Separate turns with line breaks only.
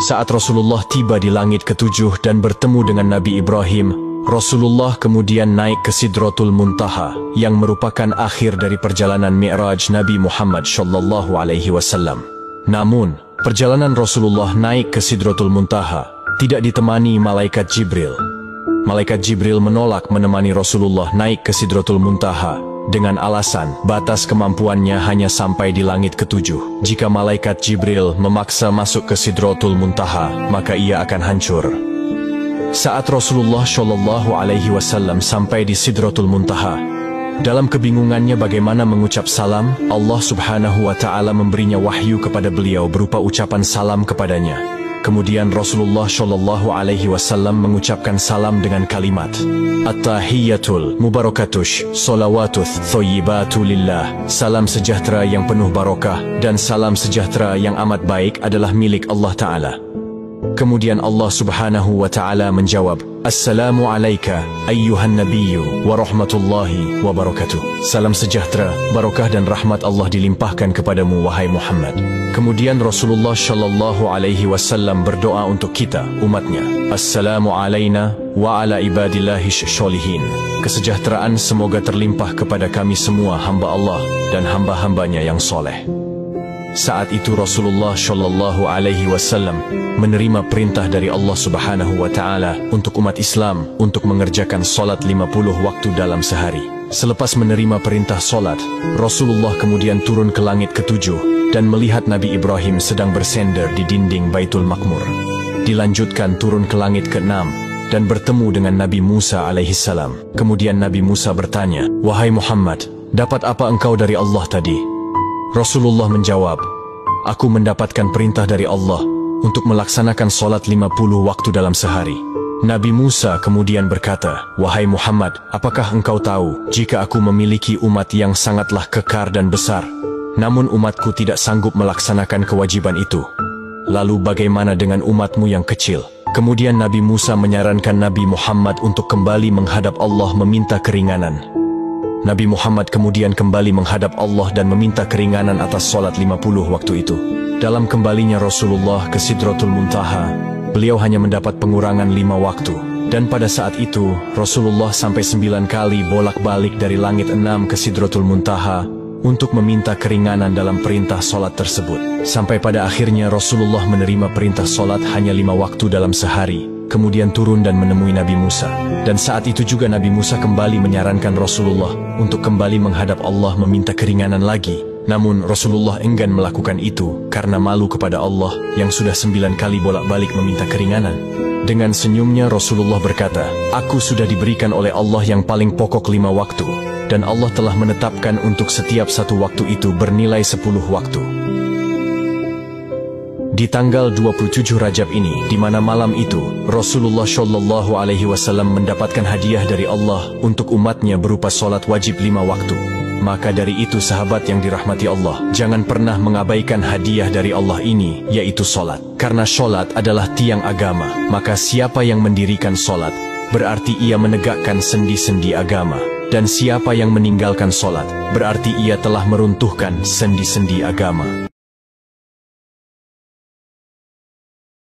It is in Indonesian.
Saat Rasulullah tiba di langit ketujuh dan bertemu dengan Nabi Ibrahim, Rasulullah kemudian naik ke Sidratul Muntaha, yang merupakan akhir dari perjalanan Mi'raj Nabi Muhammad SAW. Namun, perjalanan Rasulullah naik ke Sidratul Muntaha tidak ditemani Malaikat Jibril. Malaikat Jibril menolak menemani Rasulullah naik ke Sidratul Muntaha dengan alasan batas kemampuannya hanya sampai di langit ketujuh. Jika Malaikat Jibril memaksa masuk ke Sidratul Muntaha, maka ia akan hancur. Saat Rasulullah SAW sampai di Sidratul Muntaha, dalam kebingungannya bagaimana mengucap salam, Allah Subhanahu wa Ta'ala memberinya wahyu kepada beliau berupa ucapan salam kepadanya. Kemudian Rasulullah SAW mengucapkan salam dengan kalimat At-tahiyyatul mubarakatush salawatuth thoyyibatu lillah. Salam sejahtera yang penuh barokah dan salam sejahtera yang amat baik adalah milik Allah Ta'ala. Kemudian Allah Subhanahu wa Ta'ala menjawab, Assalamu alayka ayyuhan nabiyyu wa rahmatullahi wa barakatuh. Salam sejahtera, barokah dan rahmat Allah dilimpahkan kepadamu wahai Muhammad. Kemudian Rasulullah SAW berdoa untuk kita, umatnya. Assalamu alayna wa ala ibadillahi sholihin. Kesejahteraan semoga terlimpah kepada kami semua hamba Allah dan hamba-hambanya yang soleh. Saat itu Rasulullah SAW menerima perintah dari Allah Subhanahu wa Ta'ala untuk umat Islam untuk mengerjakan solat 50 waktu dalam sehari. Selepas menerima perintah solat, Rasulullah kemudian turun ke langit ketujuh dan melihat Nabi Ibrahim sedang bersender di dinding Baitul Maqmur. Dilanjutkan turun ke langit ke-6 dan bertemu dengan Nabi Musa alaihissalam. Kemudian Nabi Musa bertanya, Wahai Muhammad, dapat apa engkau dari Allah tadi? Rasulullah menjawab, Aku mendapatkan perintah dari Allah untuk melaksanakan solat 50 waktu dalam sehari. Nabi Musa kemudian berkata, Wahai Muhammad, apakah engkau tahu jika aku memiliki umat yang sangatlah kekar dan besar, namun umatku tidak sanggup melaksanakan kewajiban itu? Lalu bagaimana dengan umatmu yang kecil? Kemudian Nabi Musa menyarankan Nabi Muhammad untuk kembali menghadap Allah meminta keringanan. Nabi Muhammad kemudian kembali menghadap Allah dan meminta keringanan atas solat 50 waktu itu. Dalam kembalinya Rasulullah ke Sidratul Muntaha, beliau hanya mendapat pengurangan 5 waktu. Dan pada saat itu, Rasulullah sampai 9 kali bolak-balik dari langit 6 ke Sidratul Muntaha untuk meminta keringanan dalam perintah solat tersebut. Sampai pada akhirnya Rasulullah menerima perintah solat hanya 5 waktu dalam sehari. Kemudian turun dan menemui Nabi Musa. Dan saat itu juga Nabi Musa kembali menyarankan Rasulullah untuk kembali menghadap Allah meminta keringanan lagi. Namun Rasulullah enggan melakukan itu karena malu kepada Allah yang sudah 9 kali bolak-balik meminta keringanan. Dengan senyumnya Rasulullah berkata, Aku sudah diberikan oleh Allah yang paling pokok 5 waktu. Dan Allah telah menetapkan untuk setiap satu waktu itu bernilai 10 waktu. Di tanggal 27 Rajab ini, di mana malam itu Rasulullah SAW mendapatkan hadiah dari Allah untuk umatnya berupa solat wajib 5 waktu. Maka dari itu sahabat yang dirahmati Allah, jangan pernah mengabaikan hadiah dari Allah ini, yaitu solat. Karena solat adalah tiang agama, maka siapa yang mendirikan solat, berarti ia menegakkan sendi-sendi agama. Dan siapa yang meninggalkan solat, berarti ia telah meruntuhkan sendi-sendi agama.